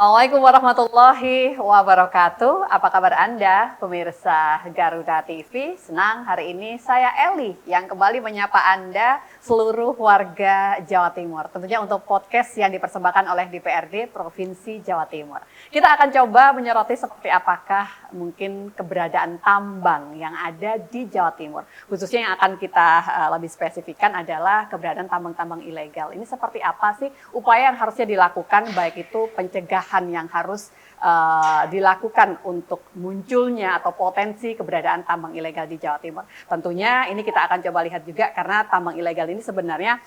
Assalamualaikum warahmatullahi wabarakatuh. Apa kabar Anda, pemirsa Garuda TV? Senang hari ini saya Eli yang kembali menyapa Anda seluruh warga Jawa Timur. Tentunya untuk podcast yang dipersembahkan oleh DPRD Provinsi Jawa Timur. Kita akan coba menyoroti seperti apakah mungkin keberadaan tambang yang ada di Jawa Timur. Khususnya yang akan kita lebih spesifikkan adalah keberadaan tambang-tambang ilegal. Ini seperti apa sih upaya yang harusnya dilakukan, baik itu pencegahan yang harus dilakukan untuk munculnya atau potensi keberadaan tambang ilegal di Jawa Timur. Tentunya ini kita akan coba lihat juga karena tambang ilegal ini sebenarnya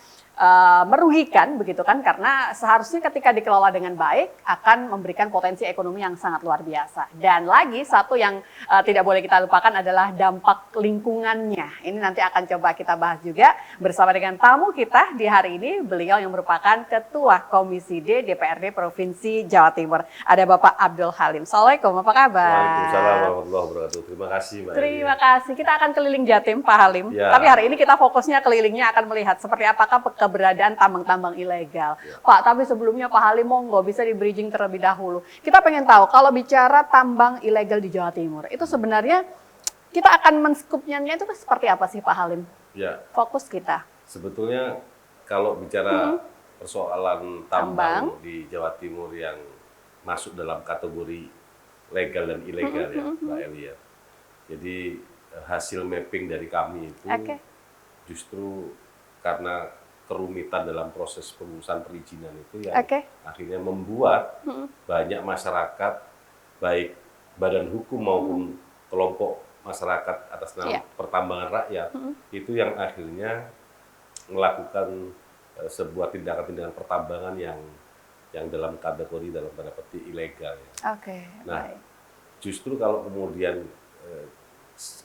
merugikan begitu kan, karena seharusnya ketika dikelola dengan baik akan memberikan potensi ekonomi yang sangat luar biasa. Dan lagi satu yang tidak boleh kita lupakan adalah dampak lingkungannya. Ini nanti akan coba kita bahas juga bersama dengan tamu kita di hari ini, beliau yang merupakan Ketua Komisi D DPRD Provinsi Jawa Timur. Ada Bapak Abdul Halim. Assalamualaikum, apa kabar? Waalaikumsalam warahmatullahi wabarakatuh. Terima kasih, Mbak. Terima kasih. Kita akan keliling Jatim, Pak Halim. Ya. Tapi hari ini kita fokusnya kelilingnya akan melihat seperti apakah keberadaan tambang-tambang ilegal. Ya. Pak, tapi sebelumnya Pak Halim, monggo bisa di bridging terlebih dahulu. Kita pengen tahu kalau bicara tambang ilegal di Jawa Timur, itu sebenarnya kita akan menskupnya itu seperti apa sih Pak Halim? Ya. Fokus kita. Sebetulnya kalau bicara persoalan tambang di Jawa Timur yang masuk dalam kategori legal dan ilegal ya, Mbak Elia. Jadi hasil mapping dari kami itu justru karena kerumitan dalam proses pengurusan perizinan itu yang akhirnya membuat banyak masyarakat, baik badan hukum maupun kelompok masyarakat atas nama pertambangan rakyat, itu yang akhirnya melakukan sebuah tindakan-tindakan pertambangan yang dalam kategori dalam tanda petik ilegal. Ya. Nah, justru kalau kemudian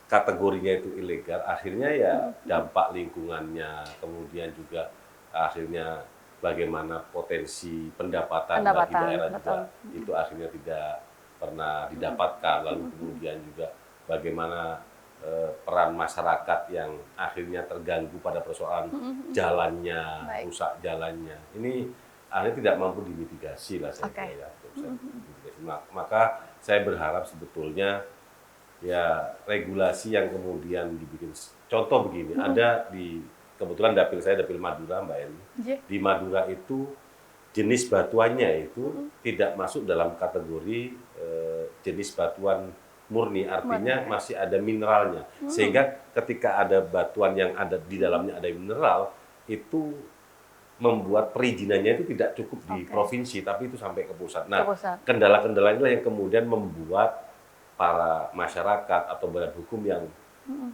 kategorinya itu ilegal, akhirnya ya dampak lingkungannya, kemudian juga akhirnya bagaimana potensi pendapatan bagi daerah juga itu akhirnya tidak pernah didapatkan. Lalu kemudian juga bagaimana peran masyarakat yang akhirnya terganggu pada persoalan jalannya, rusak jalannya. Ini akhirnya tidak mampu dimitigasi lah saya kira. Maka saya berharap sebetulnya ya regulasi yang kemudian dibikin, contoh begini, ada di kebetulan dapil saya dapil Madura, Mbak Eli. Di Madura itu jenis batuannya itu tidak masuk dalam kategori jenis batuan murni, artinya masih ada mineralnya. Sehingga ketika ada batuan yang ada di dalamnya ada mineral, itu membuat perizinannya itu tidak cukup di provinsi, tapi itu sampai ke pusat. Nah, kendala-kendala inilah yang kemudian membuat para masyarakat atau badan hukum yang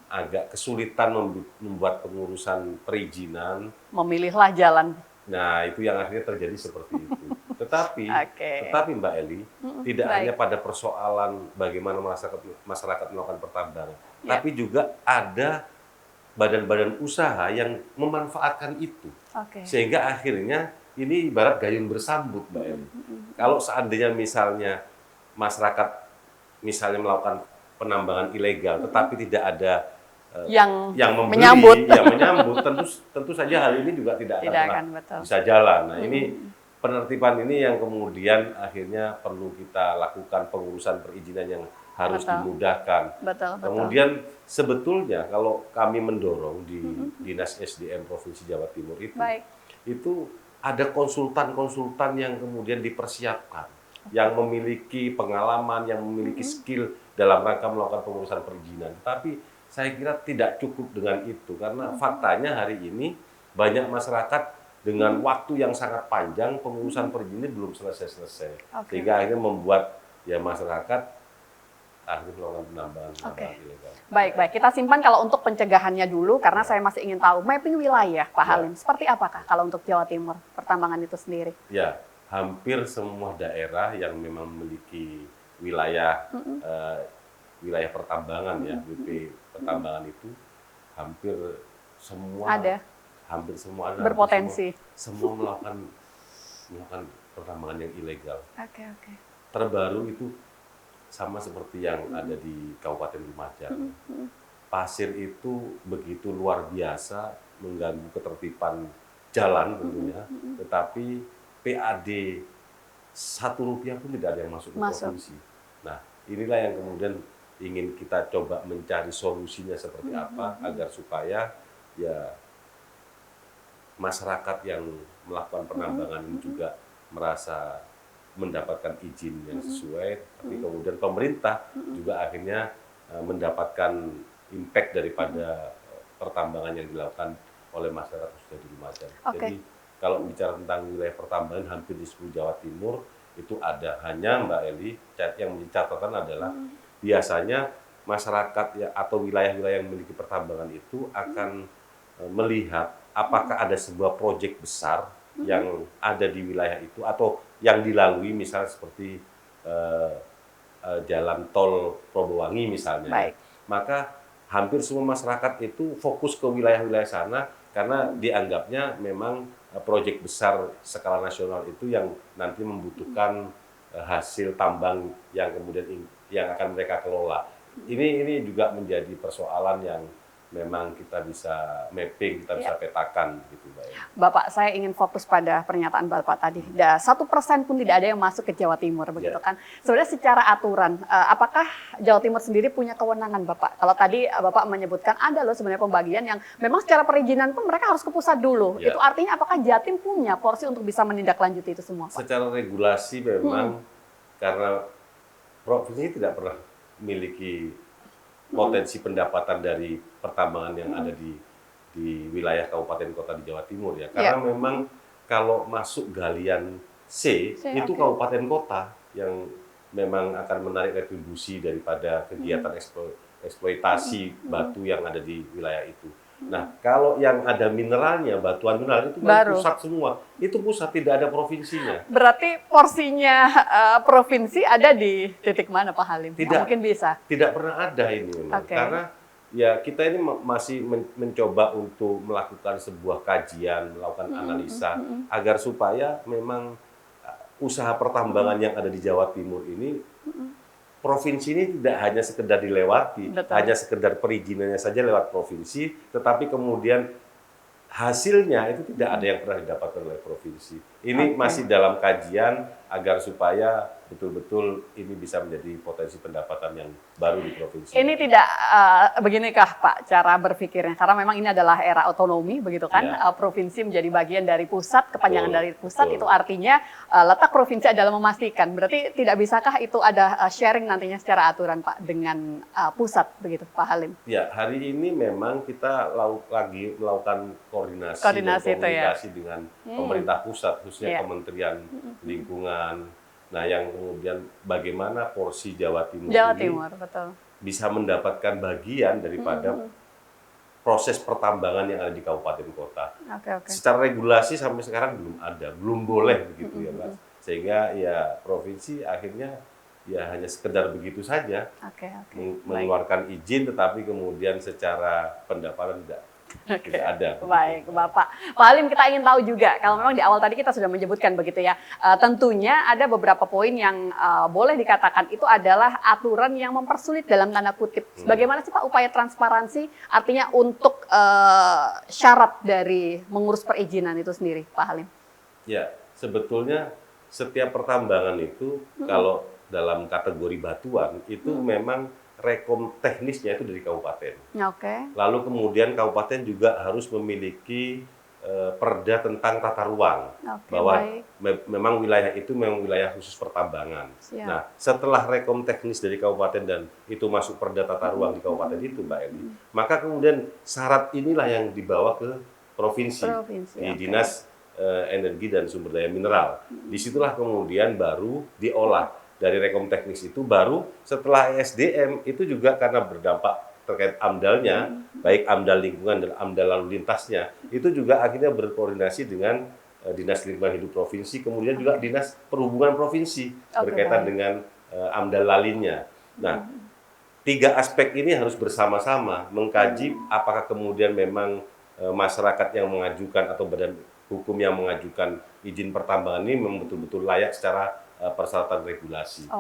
agak kesulitan membuat pengurusan perizinan. Memilihlah jalan. Nah, itu yang akhirnya terjadi seperti itu. Tetapi Mbak Eli, tidak hanya pada persoalan bagaimana masyarakat melakukan pertambangan, tapi juga ada badan-badan usaha yang memanfaatkan itu. Sehingga akhirnya ini ibarat gayung bersambut, Mbak Eli. Kalau seandainya misalnya masyarakat misalnya melakukan penambangan ilegal, tetapi tidak ada yang membeli, menyambut, tentu saja hal ini juga tidak akan bisa jalan. Nah, ini penertiban ini yang kemudian akhirnya perlu kita lakukan, pengurusan perizinan yang harus dimudahkan. Kemudian sebetulnya kalau kami mendorong di Dinas SDM Provinsi Jawa Timur itu ada konsultan-konsultan yang kemudian dipersiapkan, yang memiliki pengalaman, yang memiliki skill dalam rangka melakukan pengurusan perizinan. Tapi saya kira tidak cukup dengan itu, karena faktanya hari ini banyak masyarakat dengan waktu yang sangat panjang pengurusan perizinan belum selesai-selesai. Sehingga akhirnya membuat ya masyarakat akhirnya melakukan penambangan ilegal. Baik. Kita simpan kalau untuk pencegahannya dulu, karena saya masih ingin tahu mapping wilayah, Pak Halim. Seperti apakah kalau untuk Jawa Timur pertambangan itu sendiri? Ya, hampir semua daerah yang memang memiliki wilayah wilayah pertambangan ya, WP pertambangan itu hampir semua ada berpotensi. Semua melakukan pertambangan yang ilegal. Terbaru itu sama seperti yang ada di Kabupaten Lumajang. Pasir itu begitu luar biasa mengganggu ketertiban jalan tentunya, tetapi PAD Rp1 pun tidak ada yang masuk ke Masuk. provinsi. Nah, inilah yang kemudian ingin kita coba mencari solusinya seperti apa agar supaya ya masyarakat yang melakukan penambangan ini juga merasa mendapatkan izin yang sesuai, tapi kemudian pemerintah juga akhirnya mendapatkan impact daripada pertambangan yang dilakukan oleh masyarakat khususnya di Lumajang. Jadi kalau bicara tentang wilayah pertambangan hampir di seluruh Jawa Timur itu ada, hanya Mbak Eli yang menjadi catatan adalah biasanya masyarakat ya atau wilayah-wilayah yang memiliki pertambangan itu akan melihat apakah ada sebuah proyek besar yang ada di wilayah itu atau yang dilalui, misalnya seperti jalan tol Probowangi misalnya. Baik. Maka hampir semua masyarakat itu fokus ke wilayah-wilayah sana karena dianggapnya memang proyek besar skala nasional itu yang nanti membutuhkan hasil tambang yang kemudian yang akan mereka kelola. Ini juga menjadi persoalan yang memang kita bisa mapping, kita bisa petakan gitu, Mbak. Bapak, saya ingin fokus pada pernyataan Bapak tadi. 1% pun tidak ada yang masuk ke Jawa Timur, begitu kan? Sebenarnya secara aturan, apakah Jawa Timur sendiri punya kewenangan, Bapak? Kalau tadi Bapak menyebutkan ada loh sebenarnya pembagian yang memang secara perizinan pun mereka harus ke pusat dulu. Itu artinya apakah Jatim punya porsi untuk bisa menindaklanjuti itu semua, Pak? Secara regulasi memang karena provinsi tidak pernah memiliki potensi pendapatan dari pertambangan yang ada di wilayah kabupaten kota di Jawa Timur ya. Karena memang kalau masuk galian C itu kabupaten kota yang memang akan menarik retribusi daripada kegiatan eksploitasi batu yang ada di wilayah itu. Nah, kalau yang ada mineralnya, batuan mineral itu baru pusat semua. Itu pusat, tidak ada provinsinya. Berarti porsinya provinsi ada di titik mana, Pak Halim? Tidak, mungkin bisa. Tidak pernah ada ini memang. Karena ya kita ini masih mencoba untuk melakukan sebuah kajian, melakukan analisa agar supaya memang usaha pertambangan yang ada di Jawa Timur ini provinsi ini tidak hanya sekedar dilewati, hanya sekedar perizinannya saja lewat provinsi, tetapi kemudian hasilnya itu tidak ada yang pernah didapatkan oleh provinsi. Ini masih dalam kajian agar supaya betul-betul ini bisa menjadi potensi pendapatan yang baru di provinsi. Ini tidak beginikah Pak cara berpikirnya? Karena memang ini adalah era otonomi, begitu kan? Provinsi menjadi bagian dari pusat, kepanjangan dari pusat. Itu artinya letak provinsi adalah memastikan. Berarti tidak bisakah itu ada sharing nantinya secara aturan Pak dengan pusat, begitu Pak Halim? Ya, hari ini memang kita lagi melakukan koordinasi dan komunikasi dengan pemerintah pusat, khususnya Kementerian Lingkungan. Nah, yang kemudian bagaimana porsi Jawa Timur ini bisa mendapatkan bagian daripada proses pertambangan yang ada di kabupaten kota. Secara regulasi sampai sekarang belum ada, belum boleh begitu ya, Mas. Sehingga ya provinsi akhirnya ya hanya sekedar begitu saja mengeluarkan izin, tetapi kemudian secara pendapatan tidak ada. Baik, Bapak. Pak Halim, kita ingin tahu juga, kalau memang di awal tadi kita sudah menyebutkan begitu ya, tentunya ada beberapa poin yang boleh dikatakan itu adalah aturan yang mempersulit dalam tanda kutip. Bagaimana sih Pak upaya transparansi, artinya untuk syarat dari mengurus perizinan itu sendiri, Pak Halim? Ya, sebetulnya setiap pertambangan itu kalau dalam kategori batuan itu memang rekom teknisnya itu dari kabupaten. Lalu kemudian kabupaten juga harus memiliki perda tentang tata ruang, bahwa memang wilayah itu memang wilayah khusus pertambangan. Nah, setelah rekom teknis dari kabupaten dan itu masuk perda tata ruang di kabupaten itu, Mbak Eli, maka kemudian syarat inilah yang dibawa ke provinsi di Dinas Energi dan Sumber Daya Mineral. Disitulah kemudian baru diolah. Dari rekom teknis itu baru setelah ESDM itu juga karena berdampak terkait AMDAL-nya, baik AMDAL lingkungan dan AMDAL lalu lintasnya, itu juga akhirnya berkoordinasi dengan Dinas Lingkungan Hidup Provinsi, kemudian juga Dinas Perhubungan Provinsi berkaitan dengan AMDAL lalinnya. Nah, 3 aspek ini harus bersama-sama mengkaji apakah kemudian memang masyarakat yang mengajukan atau badan hukum yang mengajukan izin pertambangan ini memang betul-betul layak secara persyaratan regulasi.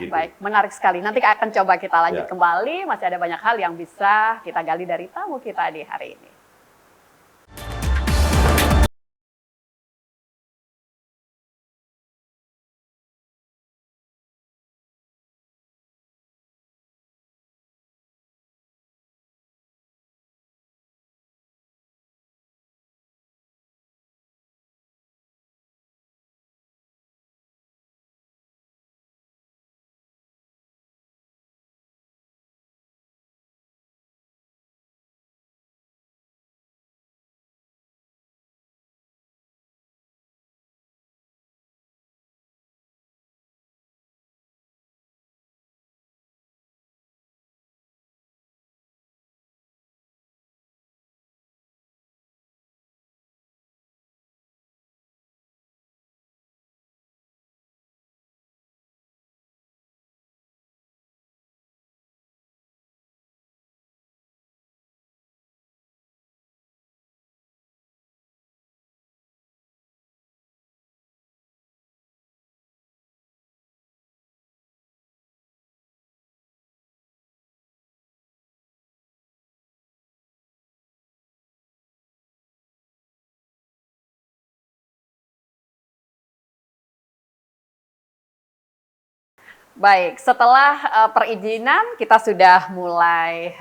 Baik, menarik sekali. Nanti akan coba kita lanjut kembali. Masih ada banyak hal yang bisa kita gali dari tamu kita di hari ini. Baik, setelah perizinan kita sudah mulai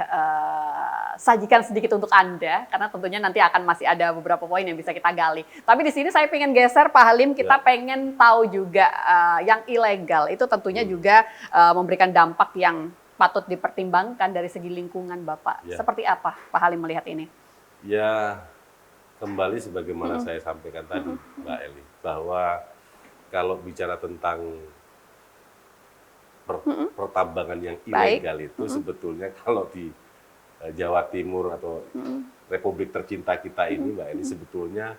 sajikan sedikit untuk Anda, karena tentunya nanti akan masih ada beberapa poin yang bisa kita gali. Tapi di sini saya pengen geser, Pak Halim, kita pengen tahu juga yang ilegal itu tentunya juga memberikan dampak yang patut dipertimbangkan dari segi lingkungan, Bapak. Seperti apa Pak Halim melihat ini? Ya, kembali sebagaimana saya sampaikan tadi, Mbak Eli, bahwa kalau bicara tentang pertambangan yang ilegal itu sebetulnya kalau di Jawa Timur atau Republik tercinta kita ini, Mbak Eli, sebetulnya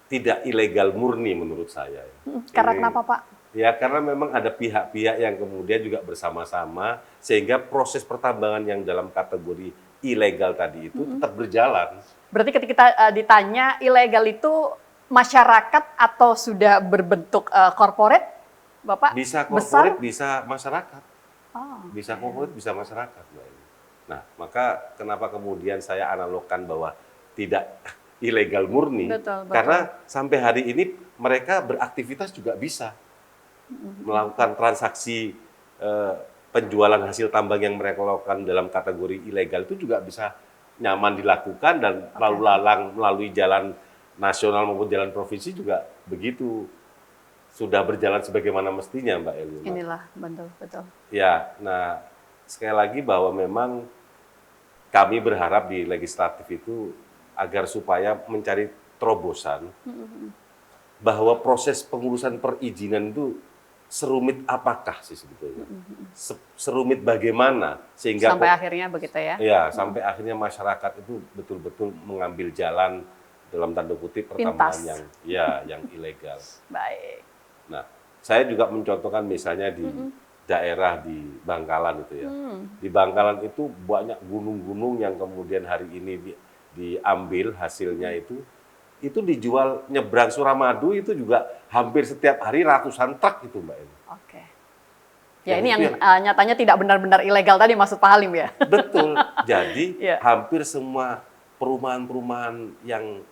tidak ilegal murni menurut saya. Karena kenapa, Pak? Ya, karena memang ada pihak-pihak yang kemudian juga bersama-sama sehingga proses pertambangan yang dalam kategori ilegal tadi itu tetap berjalan. Berarti ketika kita ditanya ilegal itu masyarakat atau sudah berbentuk corporate, Bapak? Bisa besar? corporate, bisa masyarakat. Oh, Bisa corporate, bisa masyarakat, Mbak Eli. Nah, maka kenapa kemudian saya analogkan bahwa tidak ilegal murni? Betul, betul. Karena sampai hari ini mereka beraktivitas juga bisa melakukan transaksi penjualan hasil tambang yang mereka lakukan dalam kategori ilegal itu juga bisa nyaman dilakukan dan lalu lalang melalui jalan nasional maupun jalan provinsi juga begitu sudah berjalan sebagaimana mestinya, Mbak Eli. Inilah, betul. Ya, nah sekali lagi bahwa memang kami berharap di legislatif itu agar supaya mencari terobosan bahwa proses pengurusan perizinan itu serumit apakah sih sebetulnya? Serumit bagaimana sehingga Sampai akhirnya begitu ya? Ya, sampai akhirnya masyarakat itu betul-betul mengambil jalan dalam tanda kutip pertambangan yang ilegal. Baik. Nah, saya juga mencontohkan misalnya di daerah di Bangkalan itu ya. Di Bangkalan itu banyak gunung-gunung yang kemudian hari ini diambil hasilnya itu dijual nyebrang Suramadu itu juga hampir setiap hari ratusan truk itu, Mbak Eli. Oke. Ya, ini yang nyatanya tidak benar-benar ilegal tadi maksud Pak Halim ya? Betul. Jadi hampir semua perumahan-perumahan yang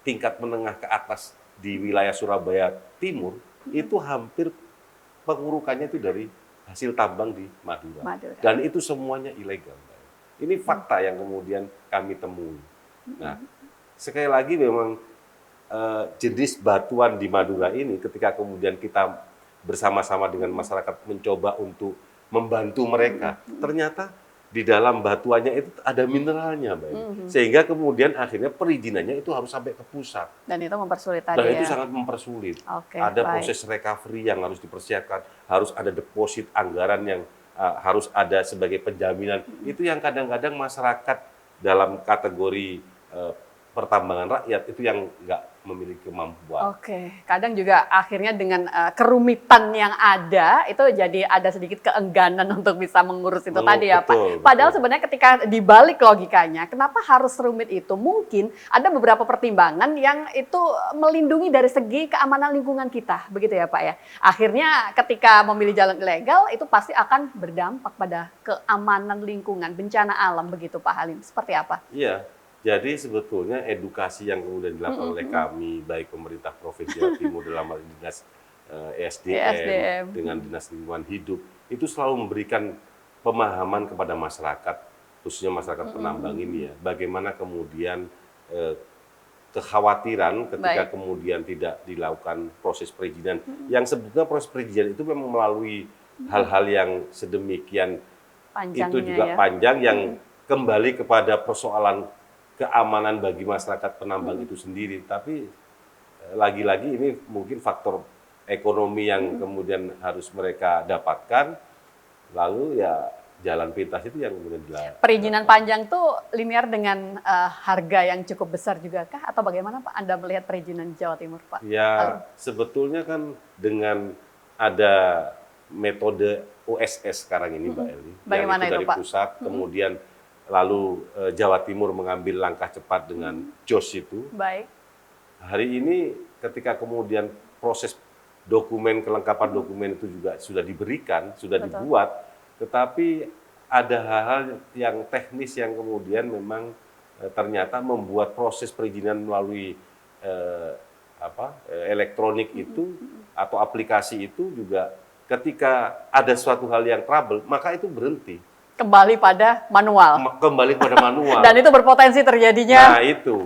tingkat menengah ke atas di wilayah Surabaya Timur itu hampir pengurukannya itu dari hasil tambang di Madura. Dan itu semuanya ilegal, Mbak Eli. Ini fakta yang kemudian kami temui. Nah, sekali lagi memang jenis batuan di Madura ini ketika kemudian kita bersama-sama dengan masyarakat mencoba untuk membantu mereka, ternyata di dalam batuannya itu ada mineralnya, Mbak Eli. Sehingga kemudian akhirnya perizinannya itu harus sampai ke pusat. Dan itu mempersulit tadi. Dan itu sangat mempersulit. Ada proses recovery yang harus dipersiapkan, harus ada deposit anggaran yang harus ada sebagai penjaminan. Itu yang kadang-kadang masyarakat dalam kategori pertambangan rakyat itu yang nggak memiliki kemampuan. Oke, kadang juga akhirnya dengan kerumitan yang ada itu jadi ada sedikit keengganan untuk bisa mengurus itu tadi ya Pak. Padahal sebenarnya ketika dibalik logikanya, kenapa harus rumit itu? Mungkin ada beberapa pertimbangan yang itu melindungi dari segi keamanan lingkungan kita, begitu ya Pak ya. Akhirnya ketika memilih jalan ilegal itu pasti akan berdampak pada keamanan lingkungan, bencana alam begitu Pak Halim. Seperti apa? Iya. Jadi sebetulnya edukasi yang kemudian dilakukan oleh kami, baik pemerintah Provinsi Jawa Timur dalam hal dinas ESDM dengan dinas lingkungan hidup, itu selalu memberikan pemahaman kepada masyarakat, khususnya masyarakat penambang ini ya, bagaimana kemudian kekhawatiran ketika kemudian tidak dilakukan proses perizinan, yang sebetulnya proses perizinan itu memang melalui hal-hal yang sedemikian itu juga panjang yang kembali kepada persoalan keamanan bagi masyarakat penambang itu sendiri, tapi lagi-lagi ini mungkin faktor ekonomi yang kemudian harus mereka dapatkan, lalu ya jalan pintas itu yang kemudian dilakukan. Perizinan panjang tuh linear dengan harga yang cukup besar juga kah? Atau bagaimana Pak Anda melihat perizinan Jawa Timur Pak? Ya sebetulnya kan dengan ada metode OSS sekarang ini Mbak Eli, bagaimana yang itu dari Pak? pusat, kemudian lalu Jawa Timur mengambil langkah cepat dengan JOS itu. Baik. Hari ini ketika kemudian proses dokumen, kelengkapan dokumen itu juga sudah diberikan, sudah dibuat, tetapi ada hal-hal yang teknis yang kemudian memang ternyata membuat proses perizinan melalui elektronik itu atau aplikasi itu juga ketika ada suatu hal yang trouble, maka itu berhenti. Kembali pada manual. Kembali pada manual. Dan itu berpotensi terjadinya. Nah itu.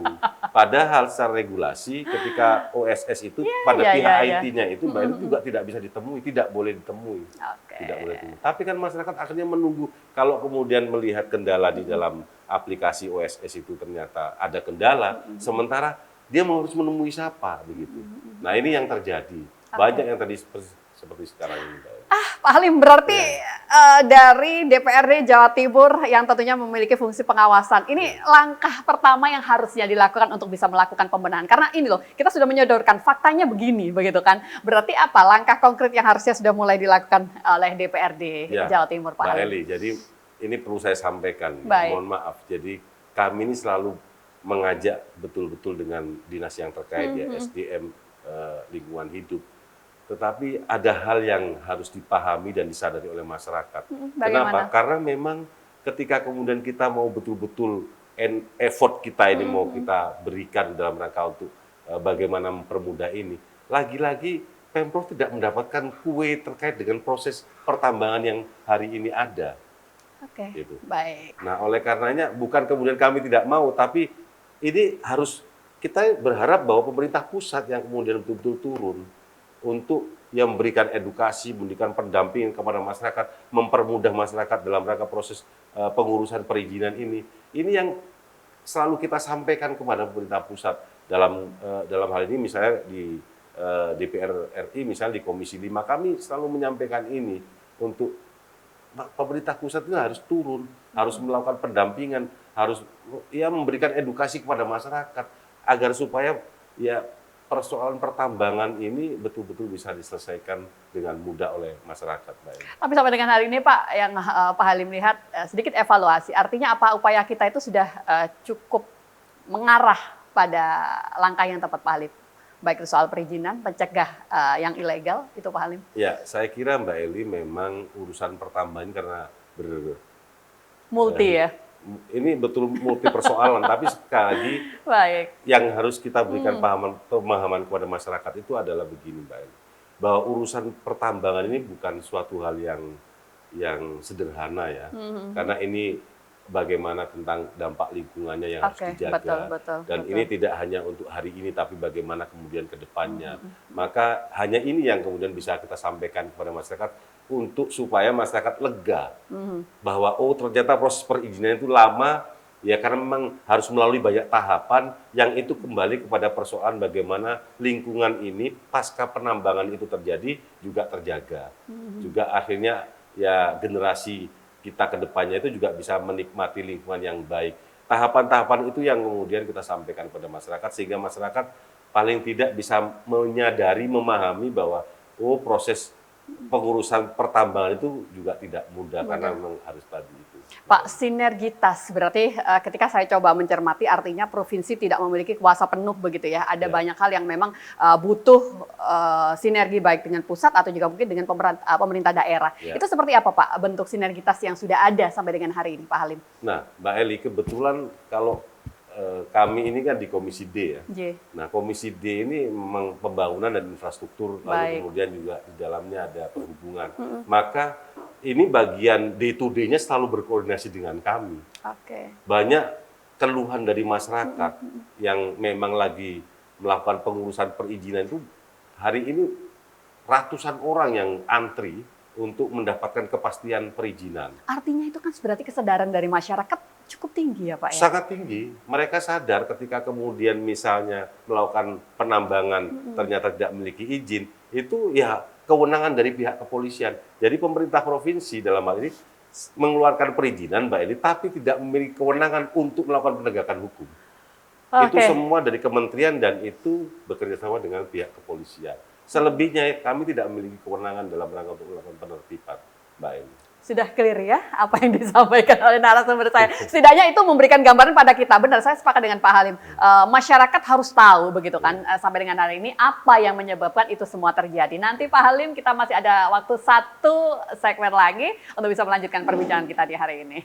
Padahal secara regulasi ketika OSS itu pada iya, pihak iya. IT-nya itu Mbak, itu juga tidak bisa ditemui, tidak boleh ditemui. Tidak boleh ditemui. Tapi kan masyarakat akhirnya menunggu kalau kemudian melihat kendala di dalam aplikasi OSS itu ternyata ada kendala, sementara dia harus menemui siapa begitu. Nah ini yang terjadi. Banyak yang tadi seperti sekarang ini Mbak. Pak Halim, berarti dari DPRD Jawa Timur yang tentunya memiliki fungsi pengawasan, ini langkah pertama yang harusnya dilakukan untuk bisa melakukan pembenahan. Karena ini loh, kita sudah menyodorkan faktanya begini, begitu kan? Berarti apa langkah konkret yang harusnya sudah mulai dilakukan oleh DPRD Jawa Timur, Pak Halim? Mbak Eli, jadi ini perlu saya sampaikan. Baik. Mohon maaf, jadi kami ini selalu mengajak betul-betul dengan dinas yang terkait ya, SDM, lingkungan hidup. Tetapi ada hal yang harus dipahami dan disadari oleh masyarakat. Kenapa? Karena memang ketika kemudian kita mau betul-betul effort kita ini mau kita berikan dalam rangka untuk bagaimana mempermudah ini, lagi-lagi Pemprov tidak mendapatkan kue terkait dengan proses pertambangan yang hari ini ada. Oke, gitu. Baik. Nah, oleh karenanya bukan kemudian kami tidak mau, tapi ini harus kita berharap bahwa pemerintah pusat yang kemudian betul-betul turun untuk yang memberikan edukasi, memberikan pendampingan kepada masyarakat, mempermudah masyarakat dalam rangka proses pengurusan perizinan ini. Ini yang selalu kita sampaikan kepada pemerintah pusat dalam hal ini misalnya di DPR RI, misalnya di Komisi 5, kami selalu menyampaikan ini untuk pemerintah pusat itu harus turun, harus melakukan pendampingan, harus memberikan edukasi kepada masyarakat agar supaya persoalan pertambangan ini betul-betul bisa diselesaikan dengan mudah oleh masyarakat. Tapi sampai dengan hari ini Pak, yang Pak Halim lihat sedikit evaluasi, artinya apa upaya kita itu sudah cukup mengarah pada langkah yang tepat Pak Halim? Baik itu soal perizinan, pencegah yang ilegal, itu Pak Halim? Ya, saya kira Mbak Eli memang urusan pertambangan karena multi ya? Ini betul multi persoalan, tapi sekali lagi yang harus kita berikan pemahaman kepada masyarakat itu adalah begini Mbak Eli, bahwa urusan pertambangan ini bukan suatu hal yang sederhana ya, karena ini bagaimana tentang dampak lingkungannya yang harus dijaga, dan ini tidak hanya untuk hari ini, tapi bagaimana kemudian ke depannya. Maka hanya ini yang kemudian bisa kita sampaikan kepada masyarakat, untuk supaya masyarakat lega bahwa ternyata proses perizinan itu lama ya, karena memang harus melalui banyak tahapan yang itu kembali kepada persoalan bagaimana lingkungan ini pasca penambangan itu terjadi juga terjaga, juga akhirnya ya generasi kita ke depannya itu juga bisa menikmati lingkungan yang baik. Tahapan-tahapan itu yang kemudian kita sampaikan kepada masyarakat sehingga masyarakat paling tidak bisa menyadari, memahami bahwa proses pengurusan pertambangan itu juga tidak mudah karena memang harus tadi itu. Pak, sinergitas berarti ketika saya coba mencermati artinya provinsi tidak memiliki kuasa penuh begitu ya. Ada banyak hal yang memang butuh sinergi baik dengan pusat atau juga mungkin dengan pemerintah daerah. Itu seperti apa Pak bentuk sinergitas yang sudah ada sampai dengan hari ini Pak Halim? Nah Mbak Eli, kebetulan kalau kami ini kan di Komisi D ya. Nah Komisi D ini memang pembangunan dan infrastruktur, lalu kemudian juga di dalamnya ada perhubungan. Maka ini bagian day to day-nya selalu berkoordinasi dengan kami. Banyak keluhan dari masyarakat yang memang lagi melakukan pengurusan perizinan itu hari ini ratusan orang yang antri untuk mendapatkan kepastian perizinan. Artinya itu kan berarti kesadaran dari masyarakat cukup tinggi ya Pak ya? Sangat tinggi. Mereka sadar ketika kemudian misalnya melakukan penambangan ternyata tidak memiliki izin, itu ya kewenangan dari pihak kepolisian. Jadi pemerintah provinsi dalam hal ini mengeluarkan perizinan Mbak Eli, tapi tidak memiliki kewenangan untuk melakukan penegakan hukum. Itu semua dari kementerian dan itu bekerja sama dengan pihak kepolisian. Selebihnya kami tidak memiliki kewenangan dalam rangka untuk melakukan penertiban Mbak Eli. Sudah clear ya apa yang disampaikan oleh narasumber saya. Setidaknya itu memberikan gambaran pada kita. Benar, saya sepakat dengan Pak Halim. Masyarakat harus tahu begitu kan sampai dengan hari ini apa yang menyebabkan itu semua terjadi. Nanti Pak Halim kita masih ada waktu 1 segmen lagi untuk bisa melanjutkan perbincangan kita di hari ini.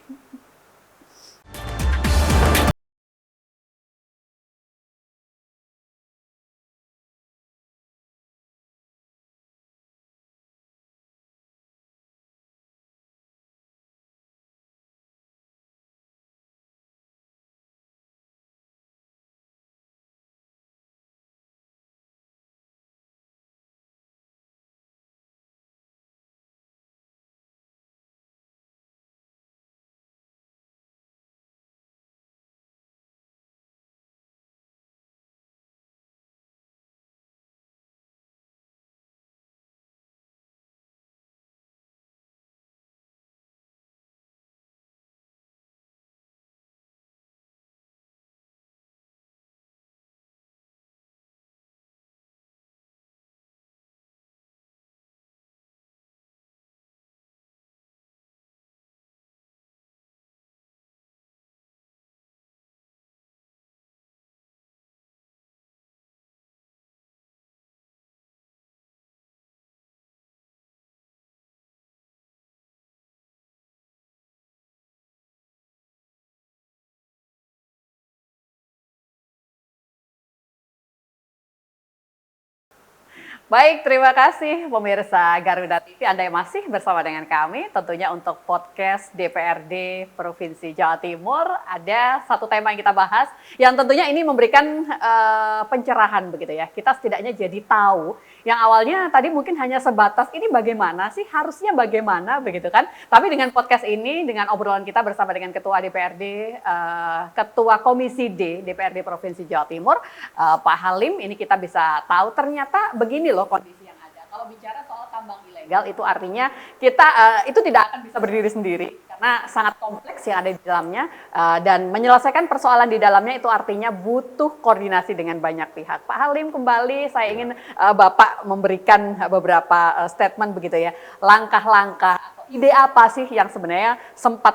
Baik, terima kasih pemirsa Garuda TV. Anda yang masih bersama dengan kami, tentunya untuk podcast DPRD Provinsi Jawa Timur, ada satu tema yang kita bahas, yang tentunya ini memberikan pencerahan begitu ya. Kita setidaknya jadi tahu, yang awalnya tadi mungkin hanya sebatas ini bagaimana sih, harusnya bagaimana begitu kan. Tapi dengan podcast ini, dengan obrolan kita bersama dengan Ketua DPRD, Ketua Komisi D DPRD Provinsi Jawa Timur, Pak Halim, ini kita bisa tahu ternyata begini loh kondisi yang ada. Kalau bicara soal tambang ilegal itu artinya kita itu tidak akan bisa berdiri sendiri karena sangat kompleks yang ada di dalamnya dan menyelesaikan persoalan di dalamnya itu artinya butuh koordinasi dengan banyak pihak. Pak Halim, kembali saya ingin Bapak memberikan beberapa statement begitu ya, langkah-langkah atau ide apa sih yang sebenarnya sempat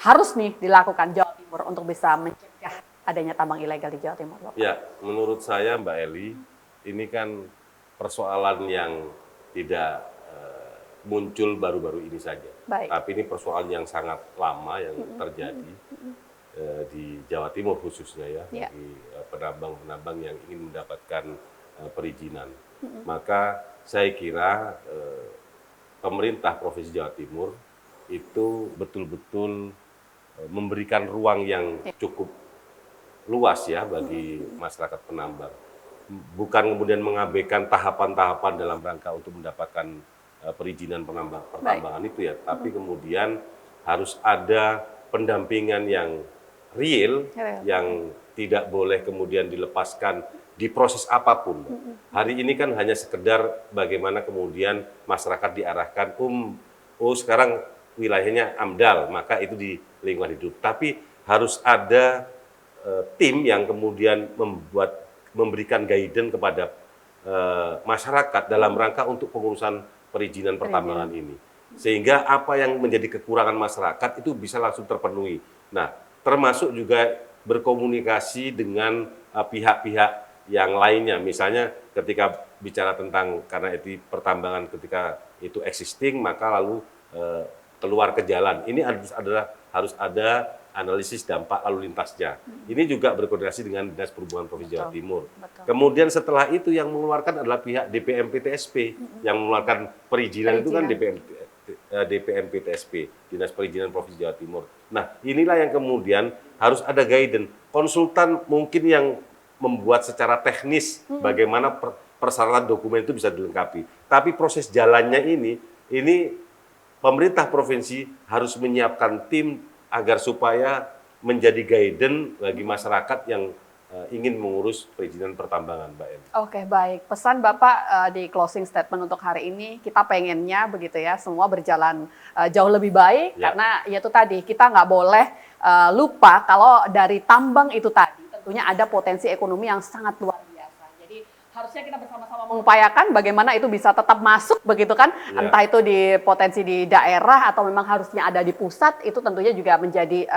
harus nih dilakukan Jawa Timur untuk bisa mencegah adanya tambang ilegal di Jawa Timur, Bapak? Ya, menurut saya Mbak Eli, ini kan persoalan yang tidak muncul baru-baru ini saja. Baik. Tapi ini persoalan yang sangat lama yang terjadi di Jawa Timur khususnya ya, bagi penambang-penambang yang ingin mendapatkan perizinan. Maka saya kira pemerintah Provinsi Jawa Timur itu betul-betul memberikan ruang yang cukup luas ya bagi masyarakat penambang. Bukan kemudian mengabaikan tahapan-tahapan dalam rangka untuk mendapatkan perizinan pertambangan itu ya, tapi kemudian harus ada pendampingan yang real, yang tidak boleh kemudian dilepaskan di proses apapun. Hari ini kan hanya sekedar bagaimana kemudian masyarakat diarahkan, oh sekarang wilayahnya AMDAL, maka itu di lingkungan hidup. Tapi harus ada tim yang kemudian memberikan guidance kepada masyarakat dalam rangka untuk pengurusan perizinan pertambangan ini. Sehingga apa yang menjadi kekurangan masyarakat itu bisa langsung terpenuhi. Nah, termasuk juga berkomunikasi dengan pihak-pihak yang lainnya. Misalnya ketika bicara tentang, karena itu pertambangan ketika itu existing, maka lalu keluar ke jalan. Ini harus ada analisis dampak lalu lintasnya. Ini juga berkoordinasi dengan Dinas Perhubungan Provinsi Jawa Timur. Kemudian setelah itu yang mengeluarkan adalah pihak DPMPTSP. Yang mengeluarkan perizinan itu kan DPMPTSP, Dinas Perizinan Provinsi Jawa Timur. Nah, inilah yang kemudian harus ada guidance. Konsultan mungkin yang membuat secara teknis bagaimana persyaratan dokumen itu bisa dilengkapi. Tapi proses jalannya ini pemerintah provinsi harus menyiapkan tim agar supaya menjadi guidance bagi masyarakat yang ingin mengurus perizinan pertambangan, Mbak Eni. Oke, baik. Pesan Bapak di closing statement untuk hari ini, kita pengennya begitu ya, semua berjalan jauh lebih baik, karena ya itu tadi, kita nggak boleh lupa kalau dari tambang itu tadi, tentunya ada potensi ekonomi yang sangat luar biasa. Jadi harusnya kita bersama-sama mengupayakan bagaimana itu bisa tetap masuk begitu kan, entah itu di potensi di daerah atau memang harusnya ada di pusat, itu tentunya juga menjadi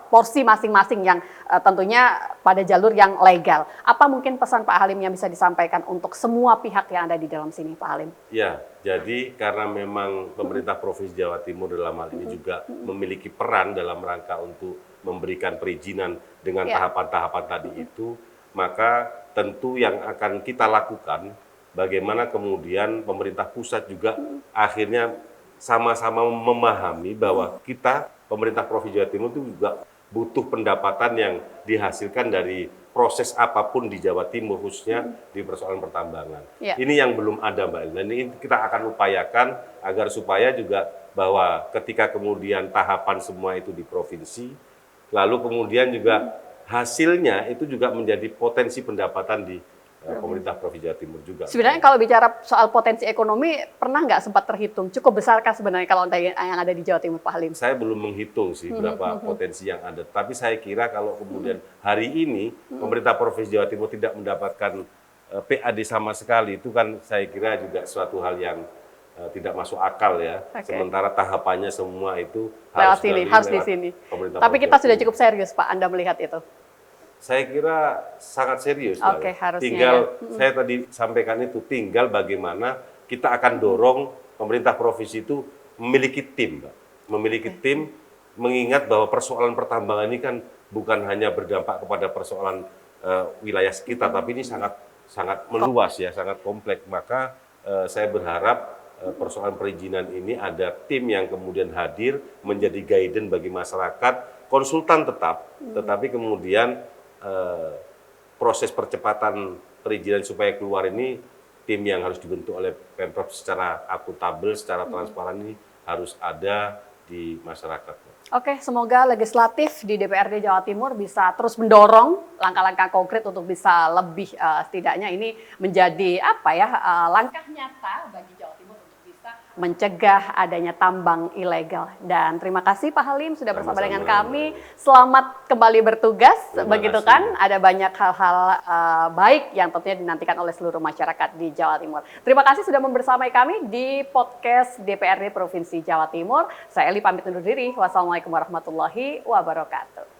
porsi masing-masing yang tentunya pada jalur yang legal. Apa mungkin pesan Pak Halim yang bisa disampaikan untuk semua pihak yang ada di dalam sini, Pak Halim? Ya, jadi karena memang pemerintah Provinsi Jawa Timur dalam hal ini juga memiliki peran dalam rangka untuk memberikan perizinan dengan tahapan-tahapan tadi itu, maka tentu yang akan kita lakukan, bagaimana kemudian pemerintah pusat juga akhirnya sama-sama memahami bahwa kita, pemerintah Provinsi Jawa Timur itu juga butuh pendapatan yang dihasilkan dari proses apapun di Jawa Timur, khususnya di persoalan pertambangan. Ini yang belum ada, Mbak. Dan ini kita akan upayakan agar supaya juga bahwa ketika kemudian tahapan semua itu di provinsi, lalu kemudian juga hasilnya itu juga menjadi potensi pendapatan di pemerintah Provinsi Jawa Timur juga. Sebenarnya kalau bicara soal potensi ekonomi, pernah nggak sempat terhitung? Cukup besarkah sebenarnya kalau yang ada di Jawa Timur, Pak Halim? Saya belum menghitung sih berapa potensi yang ada. Tapi saya kira kalau kemudian hari ini pemerintah Provinsi Jawa Timur tidak mendapatkan PAD sama sekali, itu kan saya kira juga suatu hal yang tidak masuk akal ya. Sementara tahapannya semua itu harus di sini. Tapi kita sudah cukup serius, Pak, Anda melihat itu? Saya kira sangat serius. Harusnya tinggal saya tadi sampaikan itu, tinggal bagaimana kita akan dorong pemerintah provinsi itu memiliki tim, Mbak. Memiliki tim, mengingat bahwa persoalan pertambangan ini kan bukan hanya berdampak kepada persoalan wilayah sekitar, tapi ini sangat sangat meluas ya, sangat kompleks. Maka saya berharap persoalan perizinan ini ada tim yang kemudian hadir menjadi guidance bagi masyarakat, konsultan tetap, tetapi kemudian proses percepatan perizinan supaya keluar ini tim yang harus dibentuk oleh Pemprov secara akuntabel, secara transparan ini harus ada di masyarakat. Oke, semoga legislatif di DPRD Jawa Timur bisa terus mendorong langkah-langkah konkret untuk bisa lebih setidaknya ini menjadi langkah nyata bagi Jawa Timur untuk bisa mencegah adanya tambang ilegal. Dan terima kasih Pak Halim sudah bersama dengan kami. Selamat kembali bertugas. Begitu kan, ada banyak hal-hal baik yang tentunya dinantikan oleh seluruh masyarakat di Jawa Timur. Terima kasih sudah membersamai kami di podcast DPRD Provinsi Jawa Timur. Saya Eli pamit undur diri. Wassalamualaikum warahmatullahi wabarakatuh.